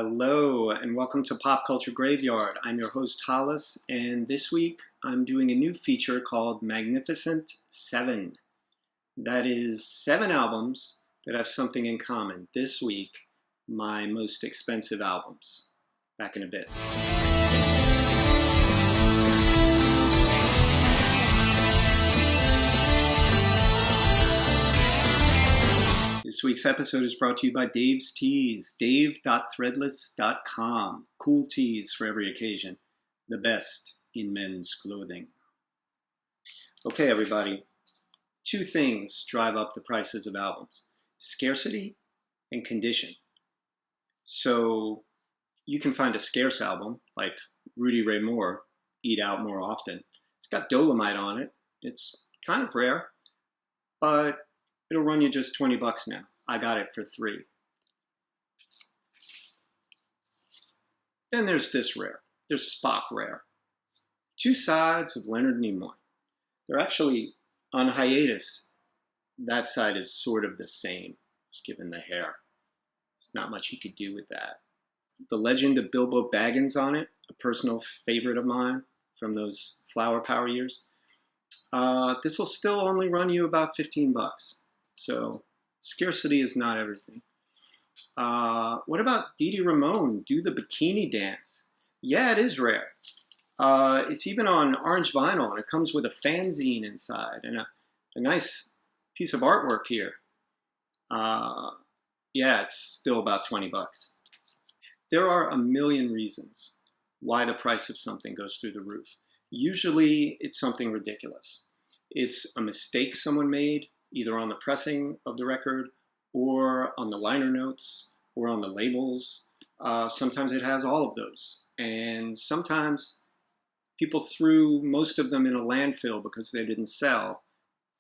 Hello and welcome to Pop Culture Graveyard. I'm your host Hollis, and this week I'm doing a new feature called Magnificent 7. That is 7 albums that have something in common. This week, my most expensive albums. Back in a bit. This week's episode is brought to you by Dave's Tees, dave.threadless.com. Cool tees for every occasion. The best in men's clothing. Okay, everybody. 2 things drive up the prices of albums. Scarcity and condition. So you can find a scarce album, like Rudy Ray Moore, Eat Out More Often. It's got Dolomite on it. It's kind of rare, but it'll run you just $20 now. I got it for $3. Then there's this rare. There's Spock Rare. 2 sides of Leonard Nimoy. They're actually on hiatus. That side is sort of the same, given the hair. There's not much you could do with that. The Legend of Bilbo Baggins on it, a personal favorite of mine from those Flower Power years. This will still only run you about $15. So scarcity is not everything. What about Dee Dee Ramone, Do the Bikini Dance? Yeah, it is rare. It's even on orange vinyl, and it comes with a fanzine inside and a nice piece of artwork here. Yeah, it's still about $20. There are a million reasons why the price of something goes through the roof. Usually, it's something ridiculous. It's a mistake someone made, either on the pressing of the record or on the liner notes or on the labels. Sometimes it has all of those. And sometimes people threw most of them in a landfill because they didn't sell.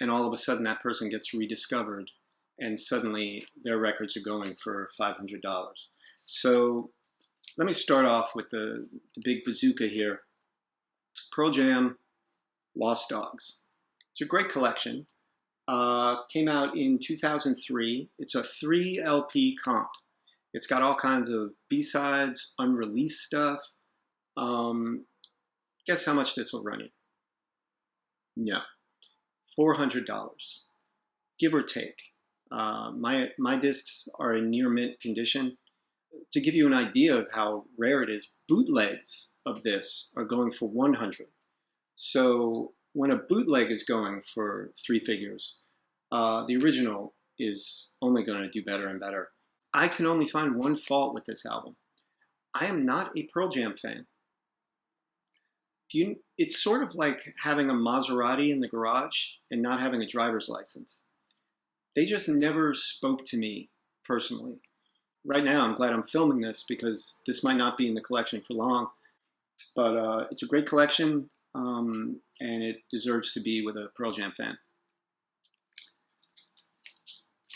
And all of a sudden that person gets rediscovered and suddenly their records are going for $500. So let me start off with the big bazooka here. Pearl Jam, Lost Dogs. It's a great collection. Came out in 2003. It's a 3 LP comp. It's got all kinds of B-sides, unreleased stuff. Guess how much this will run you? No, $400, give or take. My discs are in near mint condition. To give you an idea of how rare it is, bootlegs of this are going for $100. So when a bootleg is going for 3 figures, the original is only going to do better and better. I can only find one fault with this album. I am not a Pearl Jam fan. It's sort of like having a Maserati in the garage and not having a driver's license. They just never spoke to me personally. Right now, I'm glad I'm filming this because this might not be in the collection for long. But it's a great collection, and it deserves to be with a Pearl Jam fan.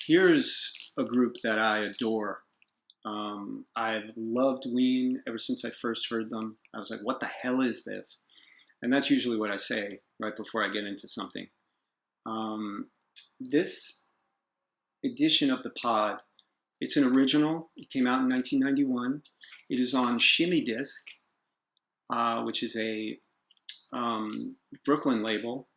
Here's a group that I adore. I've loved Ween ever since I first heard them. I was like, what the hell is this? And that's usually what I say right before I get into something. This edition of the pod, it's an original. It came out in 1991. It is on Shimmy Disc, which is a Brooklyn label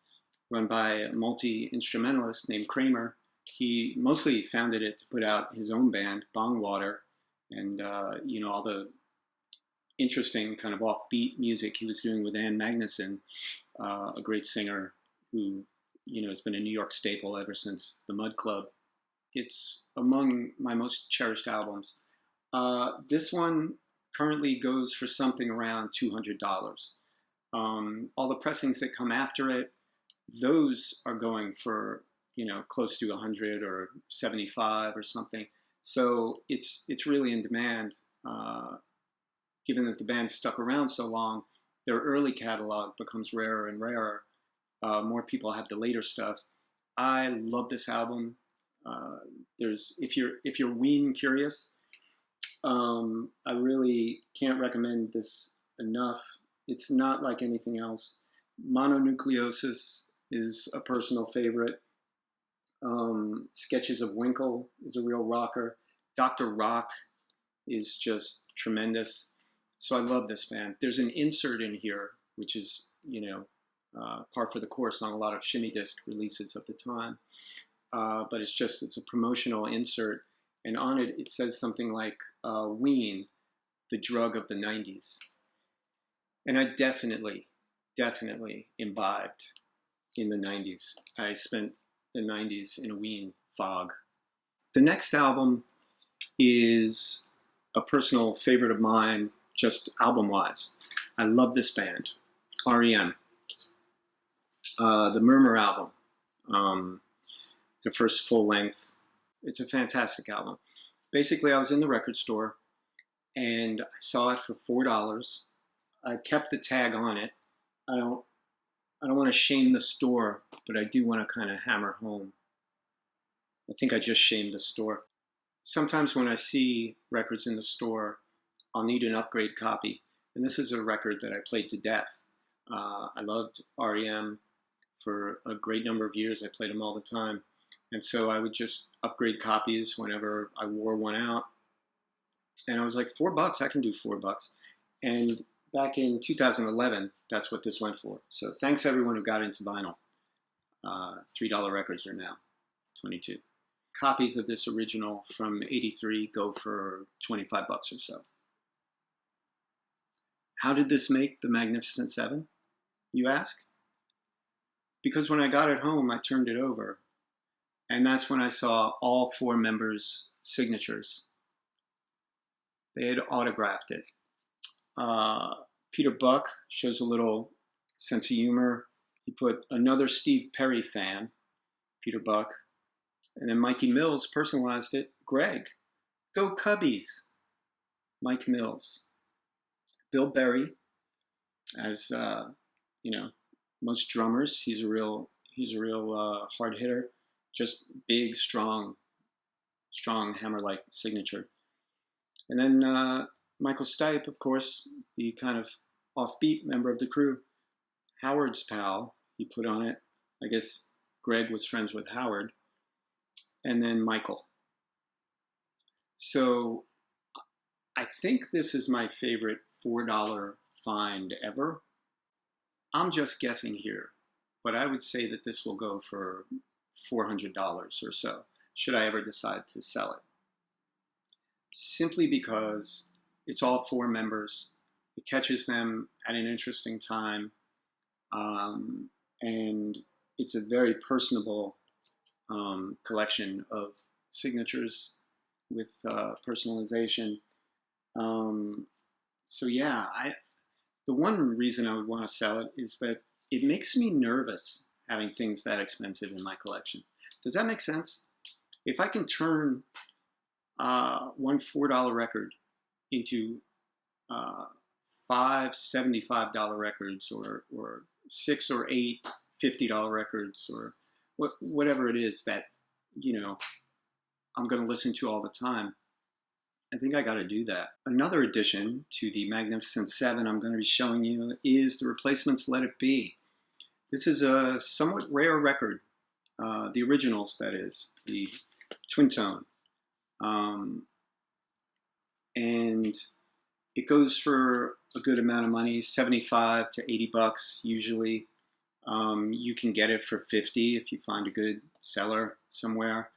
run by a multi-instrumentalist named Kramer. He mostly founded it to put out his own band, Bongwater, and all the interesting kind of offbeat music he was doing with Ann Magnuson, a great singer who has been a New York staple ever since the Mud Club. It's among my most cherished albums. This one currently goes for something around $200. All the pressings that come after it, those are going for close to 100 or 75 or something. So it's really in demand. Given that the band stuck around so long, their early catalog becomes rarer and rarer. More people have the later stuff. I love this album. If you're Ween curious, I really can't recommend this enough. It's not like anything else. Mononucleosis is a personal favorite. Sketches of Winkle is a real rocker. Dr. Rock is just tremendous. So I love this band. There's an insert in here, which is, par for the course on a lot of shimmy disc releases of the time. But it's a promotional insert. And on it, it says something like, Ween, the drug of the 90s. And I definitely imbibed in the 90s. I spent the 90s in a Ween fog. The next album is a personal favorite of mine, just album-wise. I love this band, r.e.m. The Murmur album, the first full-length. It's a fantastic album. Basically, I was in the record store, and I saw it for $4. I kept the tag on it. I don't want to shame the store, but I do want to kind of hammer home. I think I just shamed the store. Sometimes when I see records in the store, I'll need an upgrade copy. And this is a record that I played to death. I loved r.e.m. for a great number of years. I played them all the time. And so I would just upgrade copies whenever I wore one out. And I was like, $4, I can do $4. And back in 2011, that's what this went for. So thanks everyone who got into vinyl. $3 records are now $22. Copies of this original from '83 go for $25 or so. How did this make the Magnificent Seven, you ask? Because when I got it home, I turned it over, and that's when I saw all 4 members' signatures. They had autographed it. Peter Buck shows a little sense of humor. He put another Steve Perry fan, Peter Buck, and then Mikey Mills personalized it, Greg. Go Cubbies, Mike Mills. Bill Berry, as most drummers, he's a real hard hitter, just big, strong hammer-like signature. And then Michael Stipe, of course, the kind of offbeat member of the crew. Howard's pal, he put on it. I guess Greg was friends with Howard. And then Michael. So I think this is my favorite $4 find ever. I'm just guessing here, but I would say that this will go for $400 or so, should I ever decide to sell it. Simply because it's all 4 members. It catches them at an interesting time. And it's a very personable collection of signatures with personalization. So yeah, the one reason I would want to sell it is that it makes me nervous having things that expensive in my collection. Does that make sense? If I can turn one $4 record into 5 $75 records, or 6 or 8 $50 records, or whatever it is that I'm going to listen to all the time, I think I got to do that. Another addition to the Magnificent Seven I'm going to be showing you is the Replacements' Let It Be. This is a somewhat rare record, the originals, that is, the twin tone. And it goes for a good amount of money, $75 to $80 usually. You can get it for $50 if you find a good seller somewhere,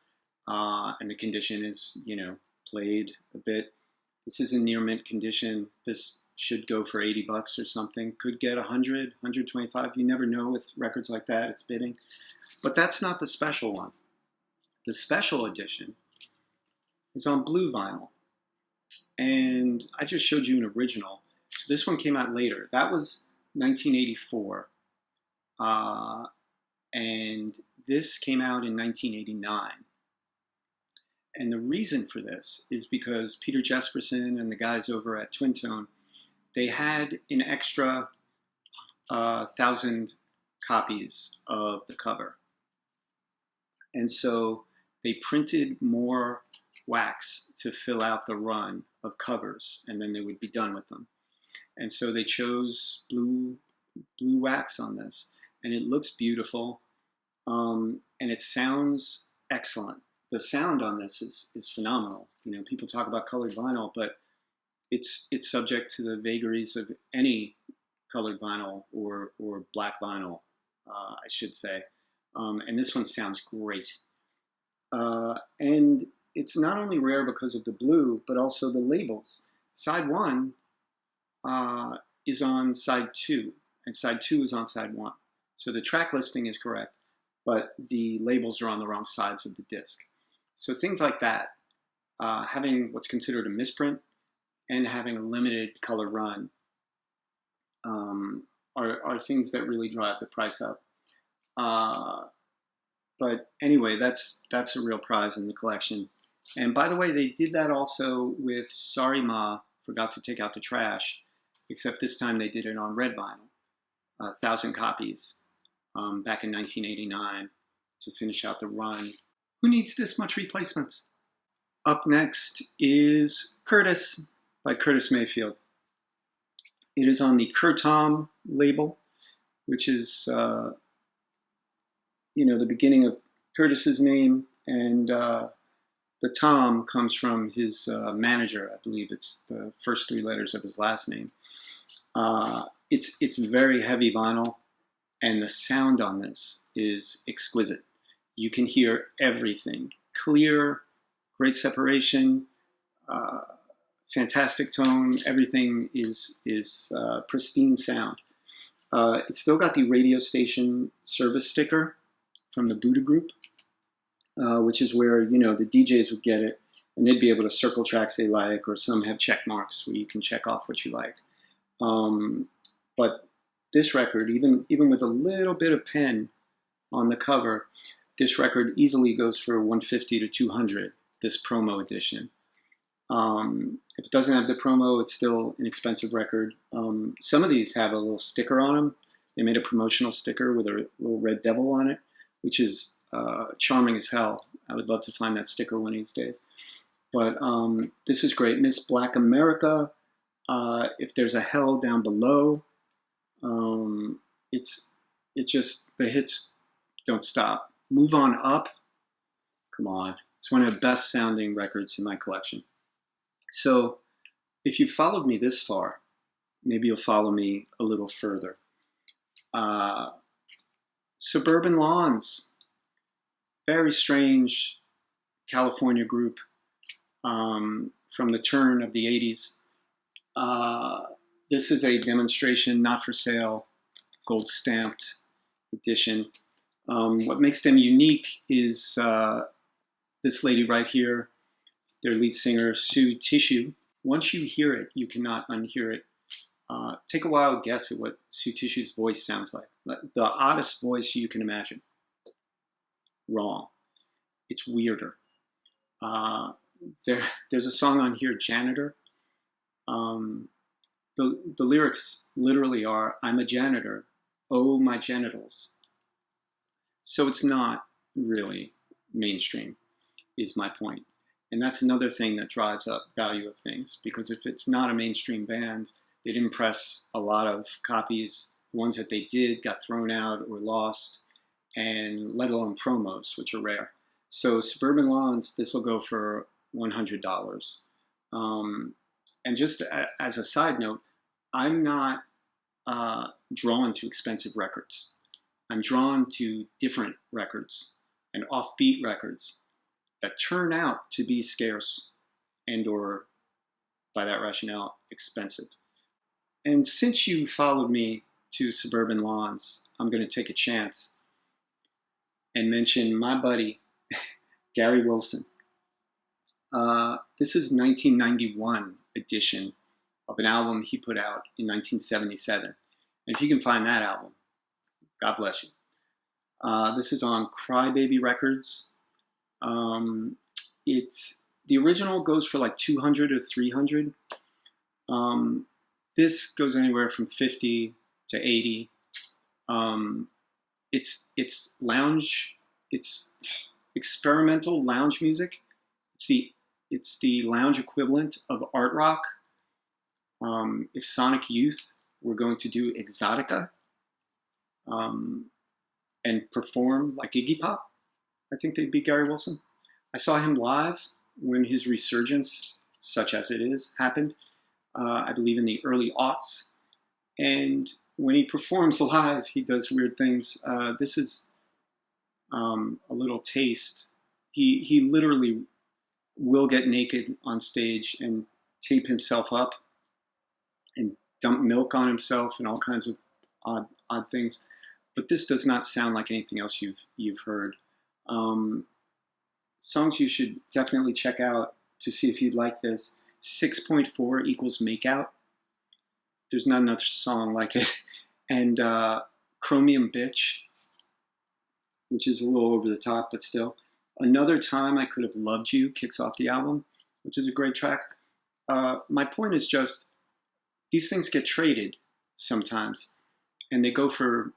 and the condition is, played a bit. This is in near mint condition. This should go for $80 or something. Could get 100, 125. You never know with records like that. It's bidding. But that's not the special one. The special edition is on blue vinyl. And I just showed you an original. So this one came out later. That was 1984. And this came out in 1989. And the reason for this is because Peter Jesperson and the guys over at Twin Tone, they had an extra 1,000 copies of the cover. And so they printed more wax to fill out the run of covers, and then they would be done with them. And so they chose blue wax on this, and it looks beautiful, and it sounds excellent. The sound on this is phenomenal. People talk about colored vinyl, but it's subject to the vagaries of any colored vinyl or black vinyl, I should say. And this one sounds great. And it's not only rare because of the blue, but also the labels. Side 1 is on side 2, and side 2 is on side 1. So the track listing is correct, but the labels are on the wrong sides of the disc. So things like that, having what's considered a misprint and having a limited color run are things that really drive the price up. But anyway, that's a real prize in the collection. And by the way, they did that also with Sorry Ma, Forgot to Take Out the Trash, except this time they did it on red vinyl, 1,000 copies, back in 1989 to finish out the run. Who needs this much replacements? Up next is Curtis by Curtis Mayfield. It is on the Curtom label, which is the beginning of Curtis's name, and the Tom comes from his manager. I believe it's the first 3 letters of his last name. It's very heavy vinyl, and the sound on this is exquisite. You can hear everything. Clear, great separation, fantastic tone. Everything is pristine sound. It's still got the radio station service sticker from the Buddha Group, which is where, the DJs would get it, and they'd be able to circle tracks they like, or some have check marks where you can check off what you like. But this record, even with a little bit of pen on the cover, this record easily goes for $150 to $200, this promo edition. If it doesn't have the promo, it's still an expensive record. Some of these have a little sticker on them. They made a promotional sticker with a little red devil on it, which is charming as hell. I would love to find that sticker one of these days. But this is great. Miss Black America, If There's a Hell Down Below. It's just, the hits don't stop. Move On Up. Come on. It's one of the best sounding records in my collection. So if you followed me this far, maybe you'll follow me a little further. Suburban Lawns, very strange California group from the turn of the 80s. This is a demonstration, not for sale, gold stamped edition. What makes them unique is this lady right here, their lead singer, Sue Tissue. Once you hear it, you cannot unhear it. Take a wild guess at what Sue Tissue's voice sounds like. The oddest voice you can imagine. Wrong. It's weirder. There's a song on here, Janitor. The lyrics literally are, I'm a janitor, oh my genitals. So it's not really mainstream, is my point. And that's another thing that drives up value of things, because if it's not a mainstream band, they didn't press a lot of copies. The ones that they did got thrown out or lost, and let alone promos, which are rare. So Suburban Lawns, this will go for $100. And just as a side note, I'm not drawn to expensive records. I'm drawn to different records and offbeat records that turn out to be scarce and or, by that rationale, expensive. And since you followed me to Suburban Lawns, I'm going to take a chance and mention my buddy, Gary Wilson. This is 1991 edition of an album he put out in 1977. And if you can find that album, God bless you. This is on Crybaby Records. The original goes for like 200 or 300. This goes anywhere from 50 to 80. It's lounge. It's experimental lounge music. It's the lounge equivalent of art rock. If Sonic Youth were going to do Exotica and perform like Iggy Pop, I think they'd be Gary Wilson. I saw him live when his resurgence, such as it is, happened. I believe in the early aughts. And when he performs live, he does weird things. This is a little taste. He literally will get naked on stage and tape himself up and dump milk on himself and all kinds of odd things. But this does not sound like anything else you've heard. Songs you should definitely check out to see if you'd like this. 6.4 equals Makeout. There's not another song like it. And Chromium Bitch, which is a little over the top, but still. Another Time I Could Have Loved You kicks off the album, which is a great track. My point is just, these things get traded sometimes, and they go for,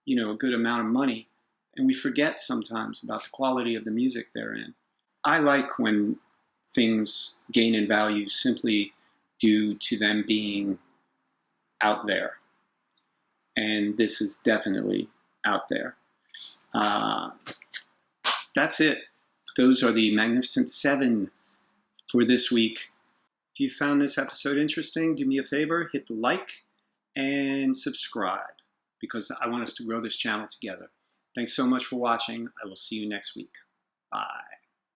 a good amount of money, and we forget sometimes about the quality of the music they're in. I like when things gain in value simply due to them being out there, and this is definitely out there. That's it. Those are the Magnificent Seven for this week. If you found this episode interesting, do me a favor, hit the like and subscribe, because I want us to grow this channel together. Thanks so much for watching. I will see you next week. Bye.